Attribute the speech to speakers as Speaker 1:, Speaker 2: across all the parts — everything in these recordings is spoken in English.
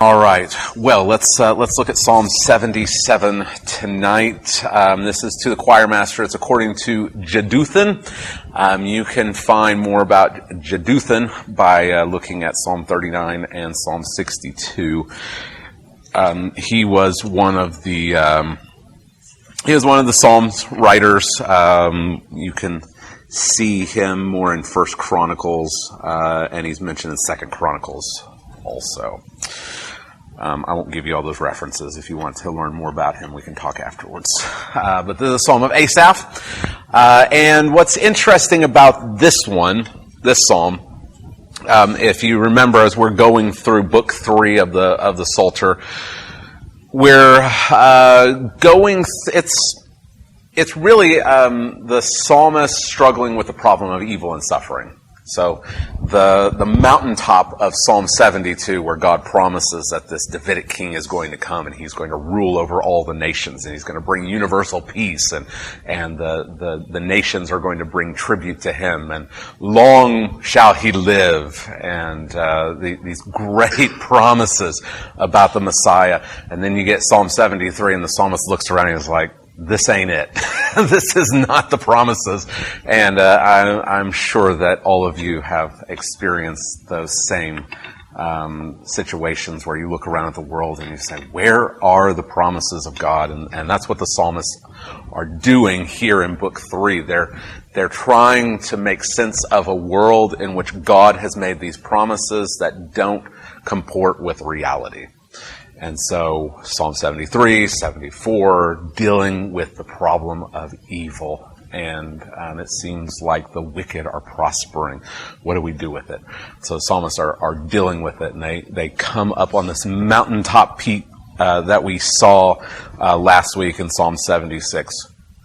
Speaker 1: All right. Well, let's look at Psalm 77 tonight. This is to the choir master. It's according to Jeduthun. You can find more about Jeduthun by looking at Psalm 39 and Psalm 62. He was one of the Psalms writers. You can see him more in First Chronicles, and he's mentioned in Second Chronicles also. I won't give you all those references. If you want to learn more about him, we can talk afterwards. But this is a Psalm of Asaph. And what's interesting about this Psalm, if you remember, as we're going through Book 3 of the Psalter, we're it's really the psalmist struggling with the problem of evil and suffering. So the mountaintop of Psalm 72, where God promises that this Davidic king is going to come and he's going to rule over all the nations and he's going to bring universal peace and the nations are going to bring tribute to him and long shall he live and these great promises about the Messiah. And then you get Psalm 73 and the psalmist looks around and is like, this ain't it. This is not the promises. And I'm sure that all of you have experienced those same situations where you look around at the world and you say, where are the promises of God? And that's what the psalmists are doing here in Book 3. They're trying to make sense of a world in which God has made these promises that don't comport with reality. And so Psalm 73, 74, dealing with the problem of evil. And it seems like the wicked are prospering. What do we do with it? So the psalmists are dealing with it, and they come up on this mountaintop peak that we saw last week in Psalm 76.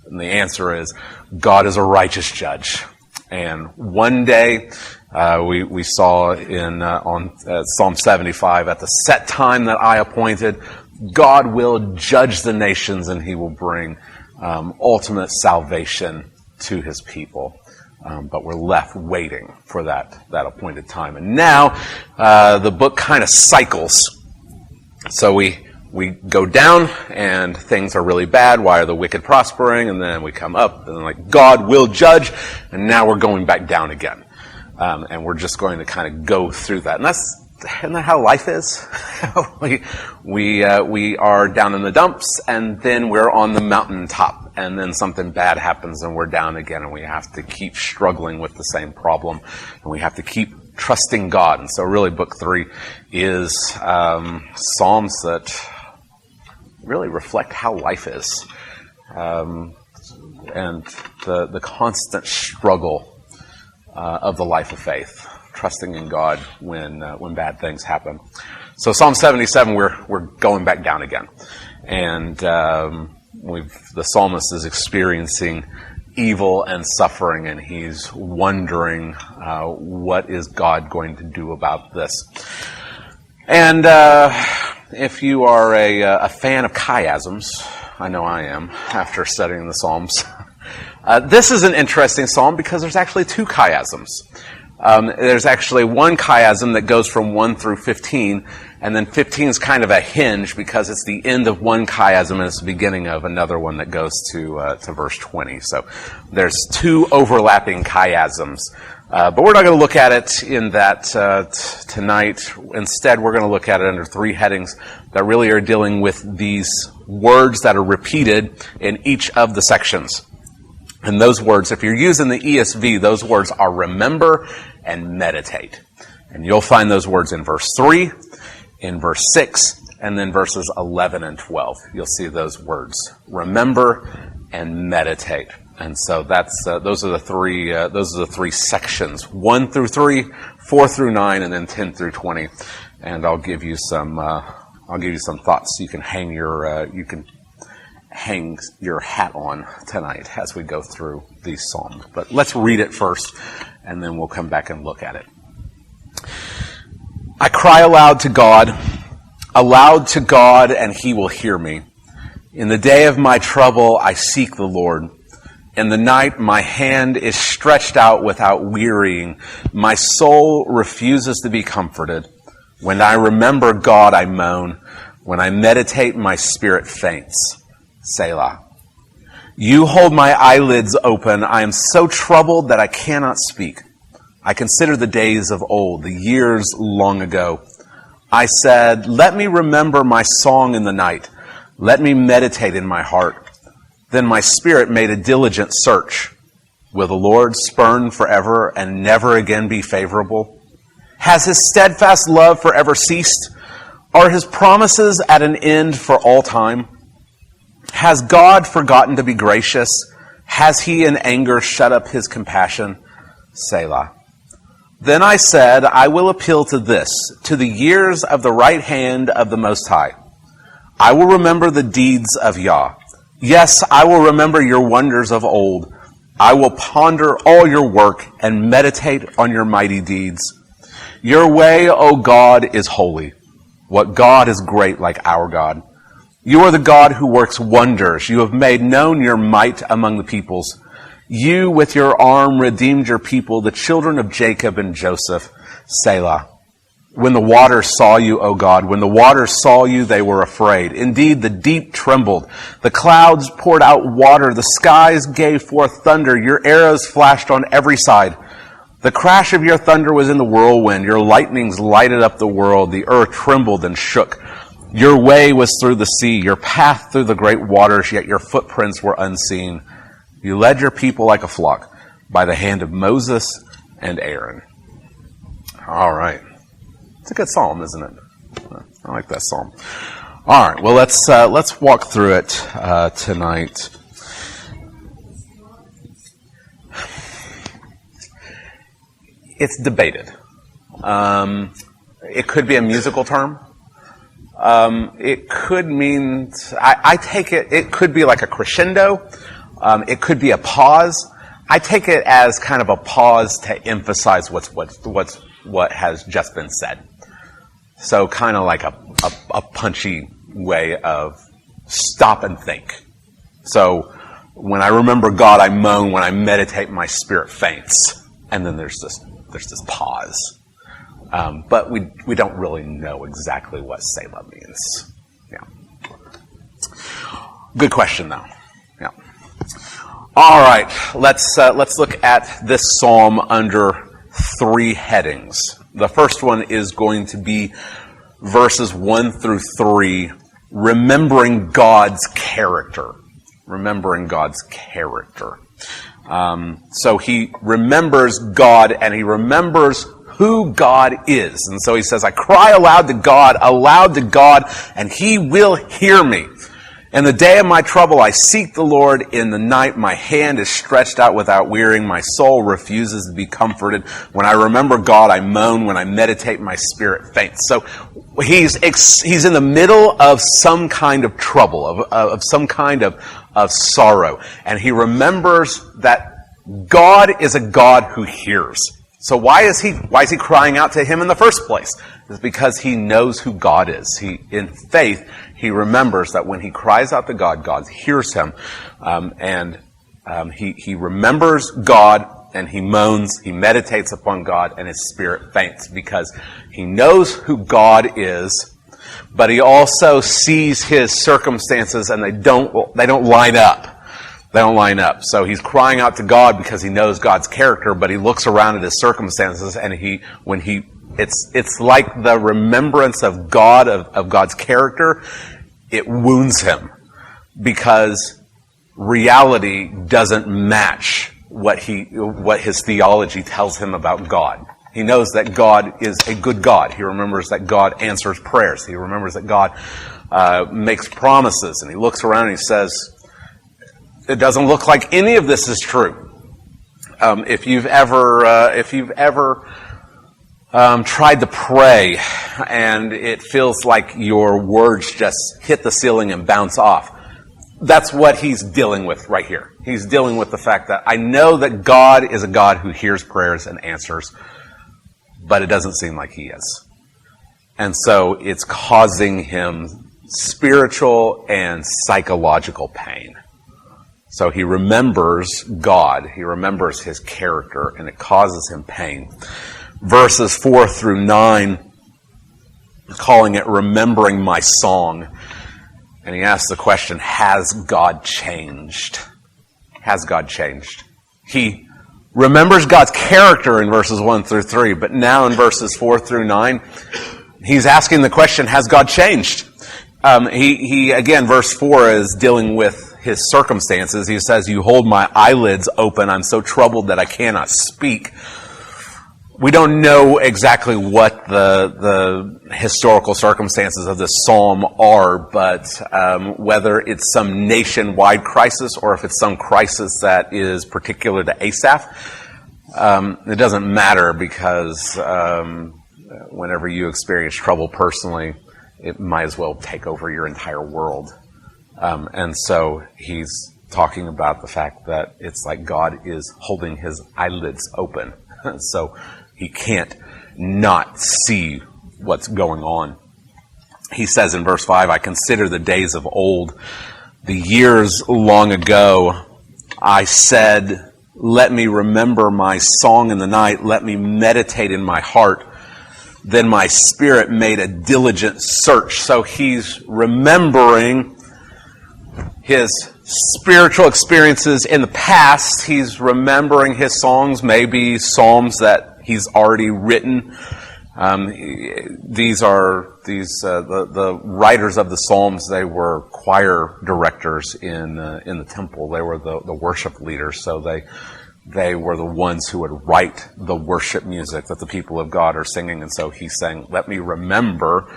Speaker 1: And the answer is, God is a righteous judge. And one day, we saw on Psalm 75, at the set time that I appointed, God will judge the nations and he will bring ultimate salvation to his people. But we're left waiting for that appointed time. And now the book kind of cycles. So we go down and things are really bad. Why are the wicked prospering? And then we come up and like God will judge. And now we're going back down again. And we're just going to kind of go through that. And isn't that how life is? we are down in the dumps and then we're on the mountaintop and then something bad happens and we're down again and we have to keep struggling with the same problem and we have to keep trusting God. And so really Book 3 is Psalms that really reflect how life is and the constant struggle of the life of faith, trusting in God when bad things happen. So Psalm 77, we're going back down again, and the psalmist is experiencing evil and suffering, and he's wondering what is God going to do about this. And if you are a fan of chiasms, I know I am after studying the Psalms. This is an interesting psalm because there's actually two chiasms. There's actually one chiasm that goes from 1 through 15, and then 15 is kind of a hinge because it's the end of one chiasm and it's the beginning of another one that goes to verse 20. So there's two overlapping chiasms. But we're not going to look at it in that tonight. Instead, we're going to look at it under three headings that really are dealing with these words that are repeated in each of the sections. And those words, if you're using the ESV, those words are remember and meditate. And you'll find those words in verse 3, in verse 6, and then verses 11 and 12. You'll see those words, remember and meditate. And so those are the three sections, 1 through 3, 4 through 9, and then 10 through 20. And I'll give you some thoughts you can hang your hat on tonight as we go through these psalms. But let's read it first, and then we'll come back and look at it. I cry aloud to God, and he will hear me. In the day of my trouble, I seek the Lord. In the night, my hand is stretched out without wearying. My soul refuses to be comforted. When I remember God, I moan. When I meditate, my spirit faints. Selah. You hold my eyelids open. I am so troubled that I cannot speak. I consider the days of old, the years long ago. I said, let me remember my song in the night. Let me meditate in my heart. Then my spirit made a diligent search. Will the Lord spurn forever and never again be favorable? Has his steadfast love forever ceased? Are his promises at an end for all time? Has God forgotten to be gracious? Has he in anger shut up his compassion? Selah. Then I said, I will appeal to this, to the years of the right hand of the Most High. I will remember the deeds of Yah. Yes, I will remember your wonders of old. I will ponder all your work and meditate on your mighty deeds. Your way, O God, is holy. What God is great like our God? You are the God who works wonders. You have made known your might among the peoples. You, with your arm, redeemed your people, the children of Jacob and Joseph. Selah. When the waters saw you, O God, when the waters saw you, they were afraid. Indeed, the deep trembled. The clouds poured out water. The skies gave forth thunder. Your arrows flashed on every side. The crash of your thunder was in the whirlwind. Your lightnings lighted up the world. The earth trembled and shook. Your way was through the sea, your path through the great waters, yet your footprints were unseen. You led your people like a flock by the hand of Moses and Aaron. All right. It's a good psalm, isn't it? I like that psalm. All right. Well, let's walk through it tonight. It's debated. It could be a musical term. It could mean, I take it, it could be like a crescendo. It could be a pause. I take it as kind of a pause to emphasize what has just been said. So kind of like a punchy way of stop and think. So when I remember God, I moan. When I meditate, my spirit faints. And then there's this pause. But we don't really know exactly what Selah means. Yeah. Good question, though. Yeah. All right. Let's look at this psalm under 3 headings. The first one is going to be verses 1 through 3, remembering God's character. Remembering God's character. So he remembers God, and he remembers who God is. And so he says, I cry aloud to God, and he will hear me. In the day of my trouble, I seek the Lord. In the night, my hand is stretched out without wearying. My soul refuses to be comforted. When I remember God, I moan. When I meditate, my spirit faints. So he's in the middle of some kind of trouble, of some kind of sorrow. And he remembers that God is a God who hears. So why is he crying out to him in the first place? It's because he knows who God is. In faith, he remembers that when he cries out to God, God hears him. He remembers God, and he moans, he meditates upon God, and his spirit faints because he knows who God is, but he also sees his circumstances, and they don't line up. They don't line up. So he's crying out to God because he knows God's character, but he looks around at his circumstances, and it's like the remembrance of God, of God's character, it wounds him because reality doesn't match what his theology tells him about God. He knows that God is a good God. He remembers that God answers prayers. He remembers that God makes promises, and he looks around and he says, it doesn't look like any of this is true. If you've ever tried to pray and it feels like your words just hit the ceiling and bounce off, that's what he's dealing with right here. He's dealing with the fact that I know that God is a God who hears prayers and answers, but it doesn't seem like he is. And so it's causing him spiritual and psychological pain. So he remembers God, he remembers his character, and it causes him pain. Verses 4 through 9 calling it Remembering My Song. And he asks the question, has God changed? Has God changed? He remembers God's character in verses 1 through 3, but now in verses 4 through 9, he's asking the question, has God changed? Again, verse 4 is dealing with his circumstances. He says, you hold my eyelids open. I'm so troubled that I cannot speak. We don't know exactly what the historical circumstances of this psalm are, but whether it's some nationwide crisis or if it's some crisis that is particular to Asaph, it doesn't matter, because whenever you experience trouble personally, it might as well take over your entire world. And so he's talking about the fact that it's like God is holding his eyelids open. So he can't not see what's going on. He says in verse 5, I consider the days of old, the years long ago. I said, let me remember my song in the night. Let me meditate in my heart. Then my spirit made a diligent search. So he's remembering his spiritual experiences in the past. He's remembering his songs, maybe psalms that he's already written. The writers of the psalms, they were choir directors in the temple. They were the worship leaders, so they were the ones who would write the worship music that the people of God are singing. And so he's saying, let me remember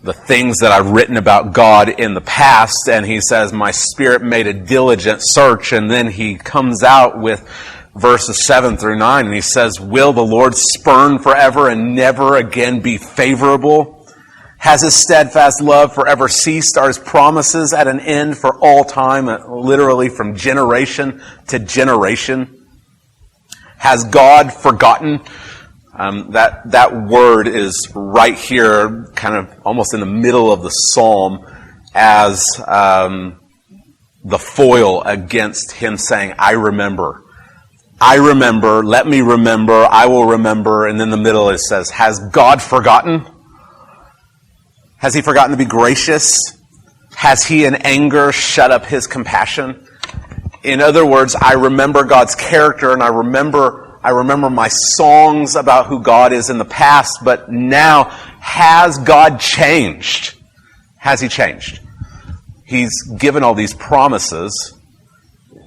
Speaker 1: the things that I've written about God in the past. And he says, my spirit made a diligent search. And then he comes out with verses 7 through 9, and he says, will the Lord spurn forever and never again be favorable? Has his steadfast love forever ceased? Are his promises at an end for all time, literally from generation to generation? Has God forgotten? That word is right here, kind of almost in the middle of the psalm, as the foil against him saying, I remember. I remember, let me remember, I will remember. And in the middle it says, has God forgotten? Has he forgotten to be gracious? Has he in anger shut up his compassion? In other words, I remember God's character, and I remember my songs about who God is in the past, but now, has God changed? Has he changed? He's given all these promises.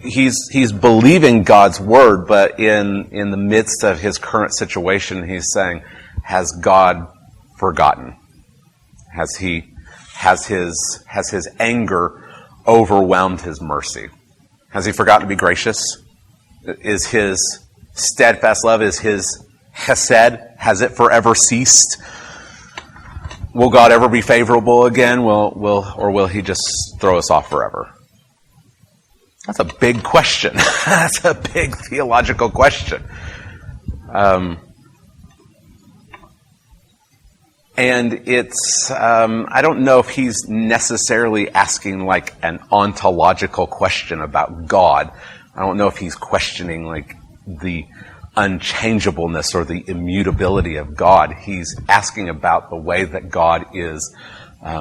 Speaker 1: He's believing God's word, but in the midst of his current situation, he's saying, has God forgotten? Has his anger overwhelmed his mercy? Has he forgotten to be gracious? Is his steadfast love, is his chesed, has it forever ceased? Will God ever be favorable again? Or will he just throw us off forever? That's a big question. That's a big theological question. And it's, I don't know if he's necessarily asking like an ontological question about God. I don't know if he's questioning like the unchangeableness or the immutability of God. He's asking about the way that God is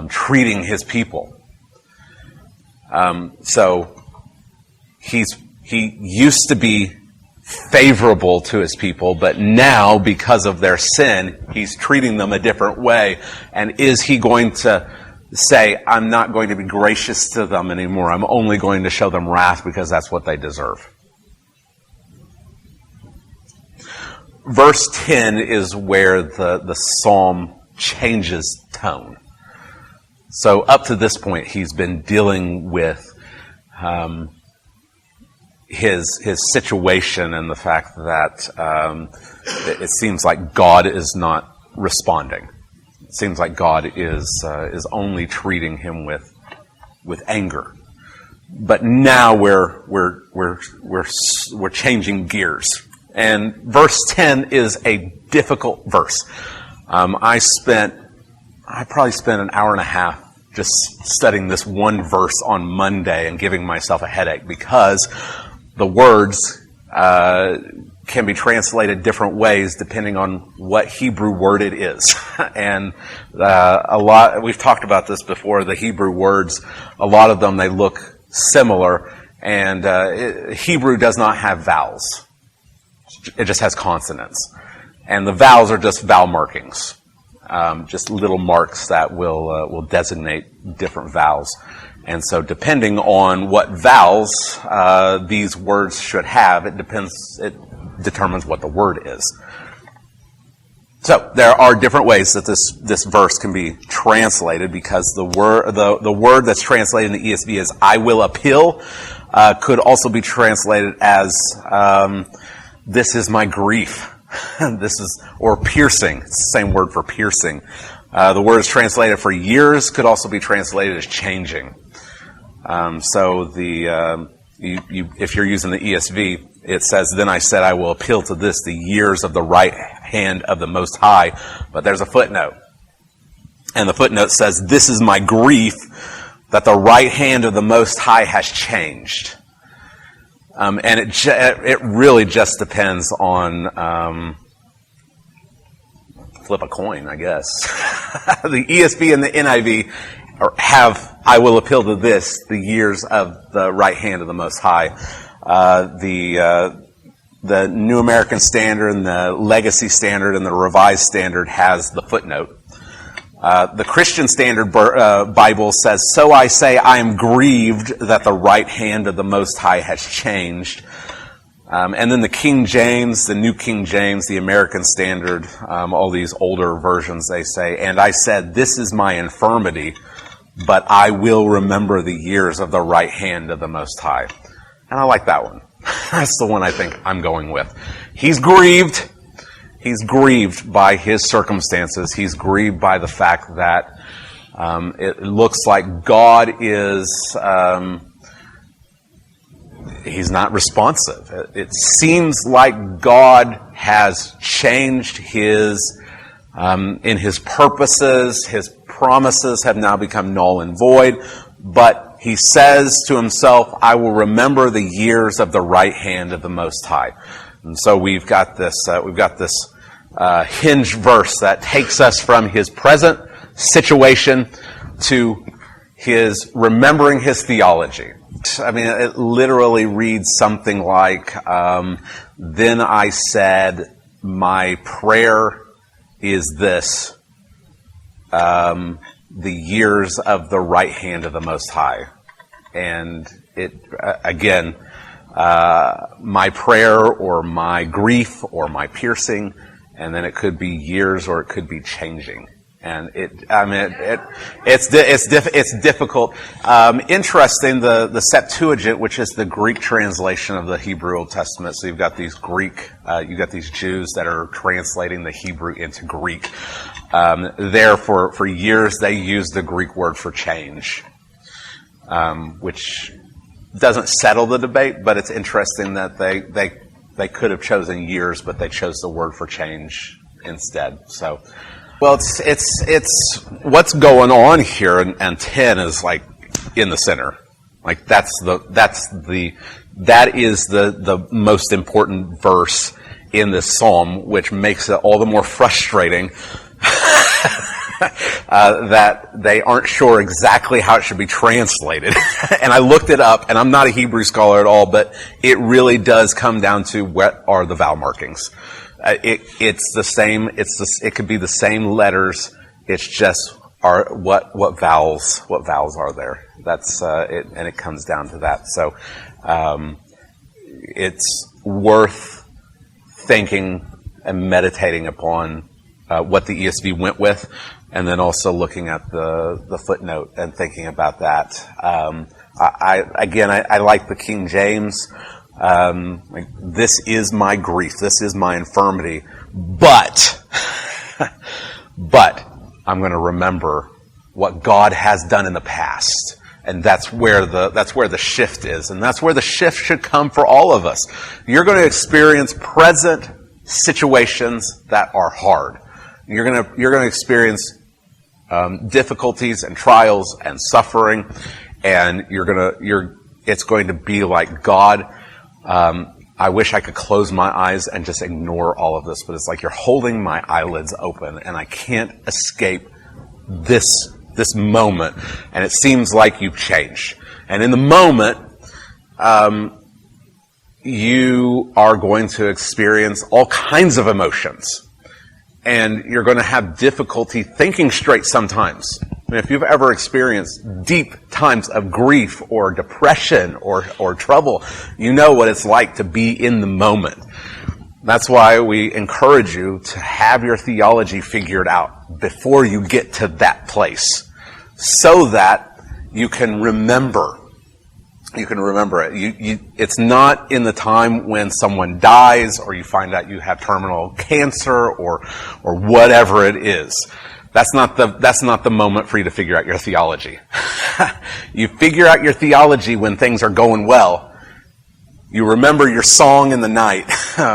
Speaker 1: treating his people. So he used to be favorable to his people, but now, because of their sin, he's treating them a different way. And is he going to say, I'm not going to be gracious to them anymore, I'm only going to show them wrath because that's what they deserve? Verse 10 is where the psalm changes tone. So up to this point, he's been dealing with his situation and the fact that it seems like God is not responding. It seems like God is only treating him with anger. But now we're changing gears. And verse 10 is a difficult verse. I probably spent an hour and a half just studying this one verse on Monday and giving myself a headache because the words can be translated different ways depending on what Hebrew word it is. And we've talked about this before, the Hebrew words, a lot of them, they look similar, and Hebrew does not have vowels. It just has consonants. And the vowels are just vowel markings, just little marks that will designate different vowels. And so depending on what vowels these words should have, it determines what the word is. So there are different ways that this verse can be translated, because the word that's translated in the ESV as "I will appeal" could also be translated as "This is my grief." Or piercing. It's the same word for piercing. The word is translated for years, could also be translated as changing. So if you're using the ESV, it says, "Then I said, I will appeal to this, the years of the right hand of the Most High." But there's a footnote. And the footnote says, "This is my grief, that the right hand of the Most High has changed." And it really just depends on, flip a coin, I guess. The ESV and the NIV have "I will appeal to this, the years of the right hand of the Most High." The New American Standard and the Legacy Standard and the Revised Standard has the footnote. The Christian Standard Bible says, "So I say, I am grieved that the right hand of the Most High has changed." And then the King James, the New King James, the American Standard, all these older versions, they say, "And I said, this is my infirmity, but I will remember the years of the right hand of the Most High." And I like that one. That's the one I think I'm going with. He's grieved. He's grieved by his circumstances. He's grieved by the fact that it looks like God is, he's not responsive. It seems like God has changed in his purposes. His promises have now become null and void. But he says to himself, "I will remember the years of the right hand of the Most High." And so we've got this hinge verse that takes us from his present situation to his remembering his theology. I mean, it literally reads something like, "Then I said, my prayer is this, the years of the right hand of the Most High." And it, again, my prayer or my grief or my piercing, and then it could be years or it could be changing. And it's difficult. Interesting, the Septuagint, which is the Greek translation of the Hebrew Old Testament. So you've got these Jews that are translating the Hebrew into Greek. There for years they used the Greek word for change, which doesn't settle the debate, but it's interesting that they could have chosen years, but they chose the word for change instead. So. Well, it's what's going on here, and 10 is like in the center. Like that is the most important verse in this psalm, which makes it all the more frustrating that they aren't sure exactly how it should be translated. And I looked it up, and I'm not a Hebrew scholar at all, but it really does come down to what are the vowel markings. It's the same. It could be the same letters. It's just what vowels are there. That's it, and it comes down to that. So it's worth thinking and meditating upon what the ESV went with, and then also looking at the footnote and thinking about that. I like the King James. This is my grief, this is my infirmity, but I'm going to remember what God has done in the past, and that's where the shift is, and that's where the shift should come for all of us. You're going to experience present situations that are hard. You're going to experience difficulties and trials and suffering, and it's going to be like God I wish I could close my eyes and just ignore all of this, but it's like you're holding my eyelids open and I can't escape this moment. And it seems like you've changed. And in the moment, you are going to experience all kinds of emotions. And you're going to have difficulty thinking straight sometimes. I mean, if you've ever experienced deep times of grief or depression or trouble, you know what it's like to be in the moment. That's why we encourage you to have your theology figured out before you get to that place, so that you can remember. You can remember it. It's not in the time when someone dies or you find out you have terminal cancer or whatever it is. That's not the moment for you to figure out your theology. You figure out your theology when things are going well. You remember your song in the night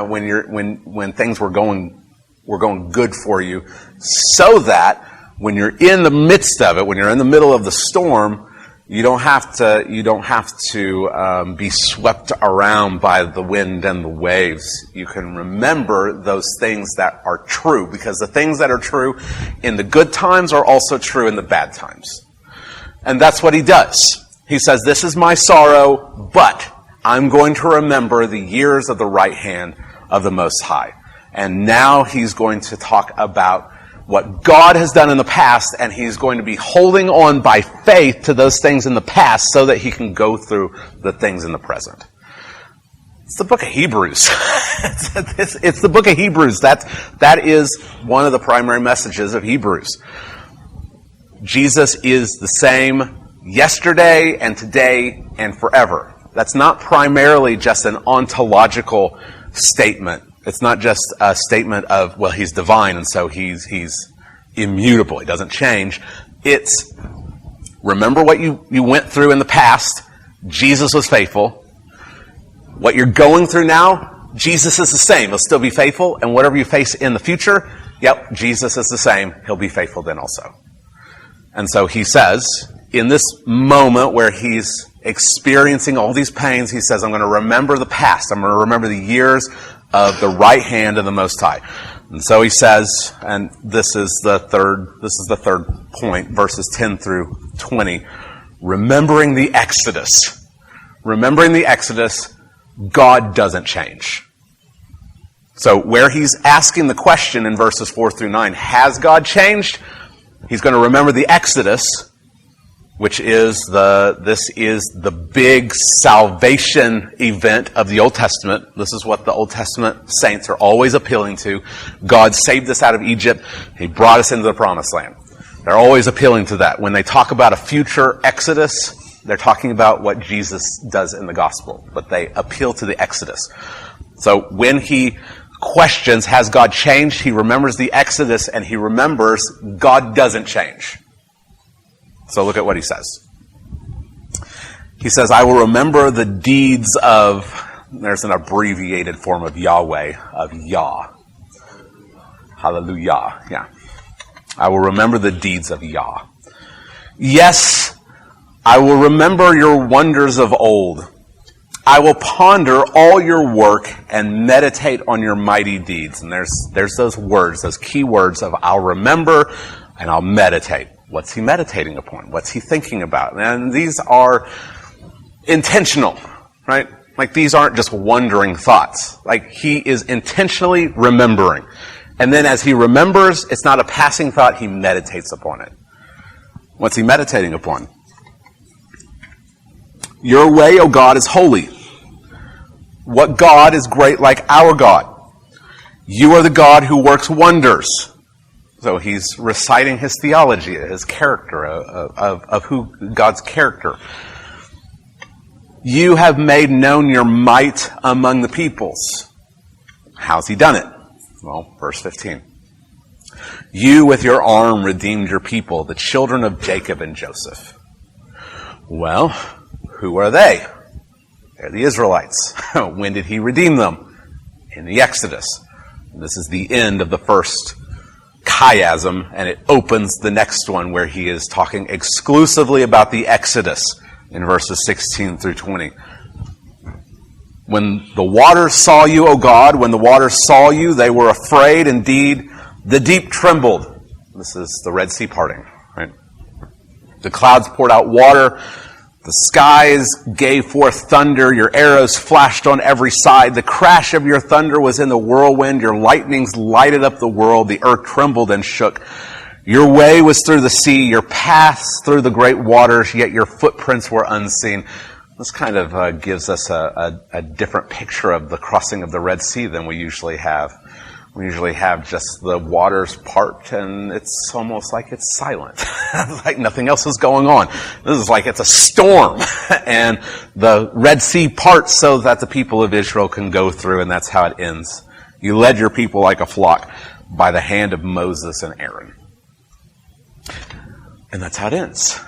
Speaker 1: when things were going good for you, so that when you're in the midst of it, when you're in the middle of the storm, you don't have to be swept around by the wind and the waves. You can remember those things that are true, because the things that are true in the good times are also true in the bad times. And that's what he does. He says, this is my sorrow, but I'm going to remember the years of the right hand of the Most High. And now he's going to talk about what God has done in the past, and he's going to be holding on by faith to those things in the past so that he can go through the things in the present. It's the book of Hebrews. It's the book of Hebrews. That is one of the primary messages of Hebrews. Jesus is the same yesterday and today and forever. That's not primarily just an ontological statement. It's not just a statement of, well, he's divine and so he's immutable. He doesn't change. It's, remember what you went through in the past. Jesus was faithful. What you're going through now, Jesus is the same. He'll still be faithful. And whatever you face in the future, yep, Jesus is the same. He'll be faithful then also. And so he says, in this moment where he's experiencing all these pains, he says, I'm going to remember the past. I'm going to remember the years of the right hand of the Most High. And so he says, and this is the third point, verses 10 through 20, remembering the Exodus. Remembering the Exodus, God doesn't change. So where he's asking the question in verses 4 through 9, has God changed? He's going to remember the Exodus, which is this is the big salvation event of the Old Testament. This is what the Old Testament saints are always appealing to. God saved us out of Egypt. He brought us into the Promised Land. They're always appealing to that. When they talk about a future Exodus, they're talking about what Jesus does in the gospel, but they appeal to the Exodus. So when he questions, has God changed? He remembers the Exodus, and he remembers God doesn't change. So look at what he says. He says, I will remember the deeds of, there's an abbreviated form of Yahweh, of Yah. Hallelujah. Yeah. I will remember the deeds of Yah. Yes, I will remember your wonders of old. I will ponder all your work and meditate on your mighty deeds. And there's those words, those key words of I'll remember and I'll meditate. What's he meditating upon? What's he thinking about? And these are intentional, right? Like these aren't just wandering thoughts. Like he is intentionally remembering. And then as he remembers, it's not a passing thought, he meditates upon it. What's he meditating upon? Your way, O God, is holy. What God is great like our God? You are the God who works wonders. So he's reciting his theology, his character, of who God's character. You have made known your might among the peoples. How's he done it? Well, verse 15. You with your arm redeemed your people, the children of Jacob and Joseph. Well, who are they? They're the Israelites. When did he redeem them? In the Exodus. This is the end of the first chiasm, and it opens the next one where he is talking exclusively about the Exodus in verses 16 through 20. When the waters saw you, O God, when the waters saw you, they were afraid. Indeed, the deep trembled. This is the Red Sea parting, right? The clouds poured out water. The skies gave forth thunder. Your arrows flashed on every side. The crash of your thunder was in the whirlwind. Your lightnings lighted up the world. The earth trembled and shook. Your way was through the sea, your paths through the great waters, yet your footprints were unseen. This kind of gives us a different picture of the crossing of the Red Sea than we usually have. We usually have just the waters part, and it's almost like it's silent. Like nothing else is going on. This is like it's a storm. And the Red Sea parts so that the people of Israel can go through, and that's how it ends. You led your people like a flock by the hand of Moses and Aaron. And that's how it ends.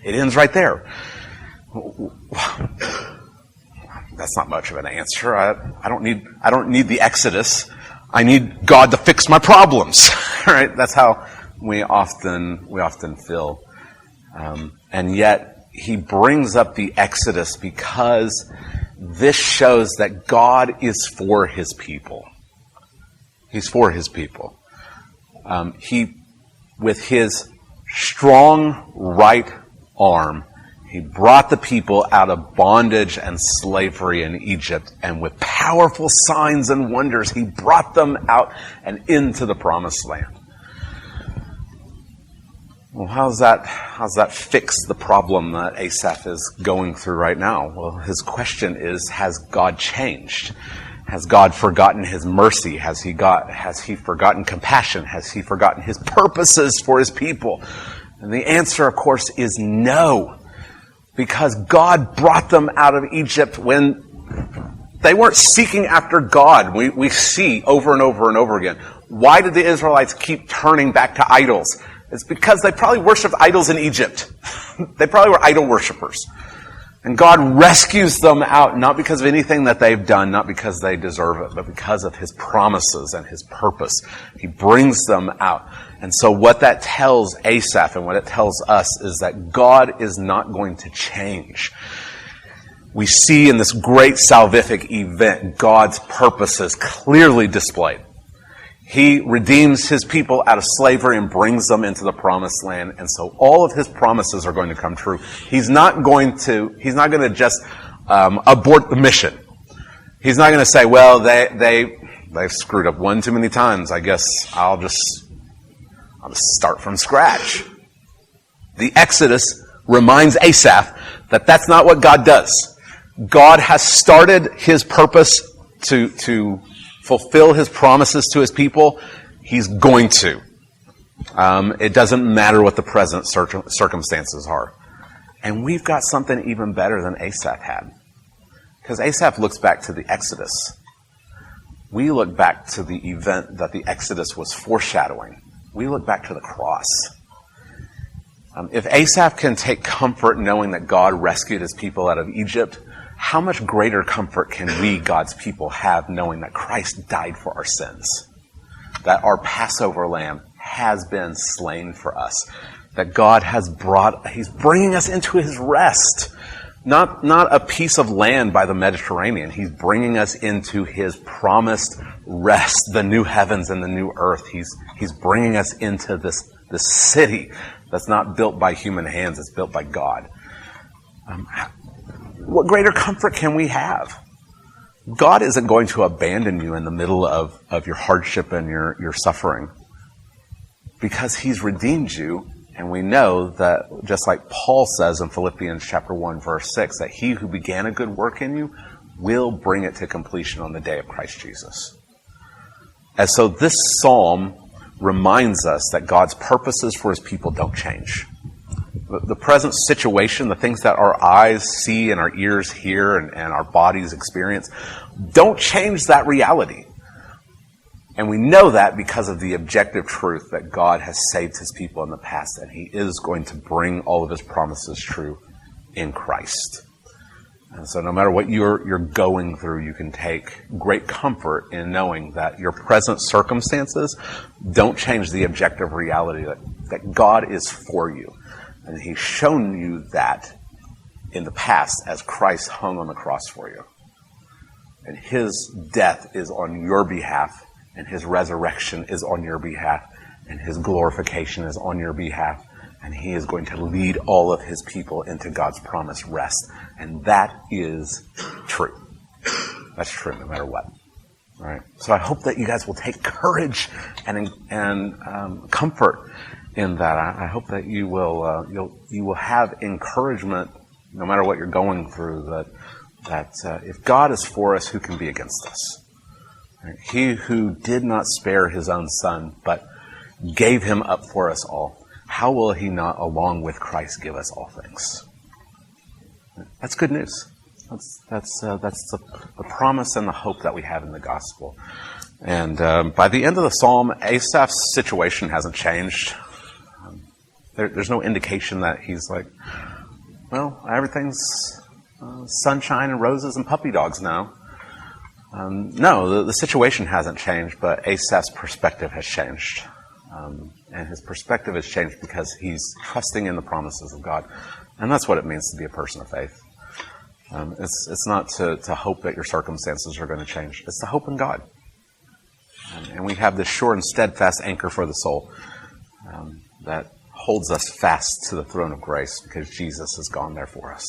Speaker 1: It ends right there. That's not much of an answer. I don't need the Exodus. I need God to fix my problems. Right? That's how we often feel. And yet he brings up the Exodus because this shows that God is for his people. He's for his people. He, with his strong right arm, he brought the people out of bondage and slavery in Egypt, and with powerful signs and wonders, he brought them out and into the promised land. Well, how's that fix the problem that Asaph is going through right now? Well, his question is, has God changed? Has God forgotten his mercy? Has he forgotten compassion? Has he forgotten his purposes for his people? And the answer, of course, is no. Because God brought them out of Egypt when they weren't seeking after God. We see over and over and over again. Why did the Israelites keep turning back to idols? It's because they probably worshipped idols in Egypt. They probably were idol worshipers. And God rescues them out, not because of anything that they've done, not because they deserve it, but because of his promises and his purpose. He brings them out. And so what that tells Asaph and what it tells us is that God is not going to change. We see in this great salvific event God's purposes clearly displayed. He redeems his people out of slavery and brings them into the promised land. And so all of his promises are going to come true. He's not going to just abort the mission. He's not going to say, well, they've screwed up one too many times. I guess I'll just start from scratch. The Exodus reminds Asaph that that's not what God does. God has started his purpose to fulfill his promises to his people. He's going to. It doesn't matter what the present circumstances are. And we've got something even better than Asaph had. Because Asaph looks back to the Exodus. We look back to the event that the Exodus was foreshadowing. We look back to the cross. If Asaph can take comfort knowing that God rescued his people out of Egypt, how much greater comfort can we, God's people, have knowing that Christ died for our sins? That our Passover lamb has been slain for us. That God he's bringing us into his rest. Not a piece of land by the Mediterranean. He's bringing us into his promised rest, the new heavens and the new earth. He's bringing us into this city that's not built by human hands, it's built by God. What greater comfort can we have? God isn't going to abandon you in the middle of your hardship and your suffering. Because he's redeemed you, and we know that, just like Paul says in Philippians chapter 1, verse 6, that he who began a good work in you will bring it to completion on the day of Christ Jesus. And so this psalm reminds us that God's purposes for his people don't change. The present situation, the things that our eyes see and our ears hear and our bodies experience, don't change that reality. And we know that because of the objective truth that God has saved his people in the past, and he is going to bring all of his promises true in Christ. And so no matter what you're going through, you can take great comfort in knowing that your present circumstances don't change the objective reality that God is for you. And he's shown you that in the past as Christ hung on the cross for you. And his death is on your behalf, and his resurrection is on your behalf, and his glorification is on your behalf, and he is going to lead all of his people into God's promised rest. And that is true. That's true no matter what. All right. So I hope that you guys will take courage and comfort in that. I hope that you will you will have encouragement no matter what you're going through. That if God is for us, who can be against us? Right? He who did not spare his own son, but gave him up for us all, how will he not, along with Christ, give us all things? That's good news. That's the promise and the hope that we have in the gospel. And by the end of the psalm, Asaph's situation hasn't changed. There's no indication that he's like, well, everything's sunshine and roses and puppy dogs now. No, the situation hasn't changed, but Asaph's perspective has changed. And his perspective has changed because he's trusting in the promises of God. And that's what it means to be a person of faith. It's not to hope that your circumstances are going to change. It's to hope in God. And we have this sure and steadfast anchor for the soul that holds us fast to the throne of grace because Jesus has gone there for us.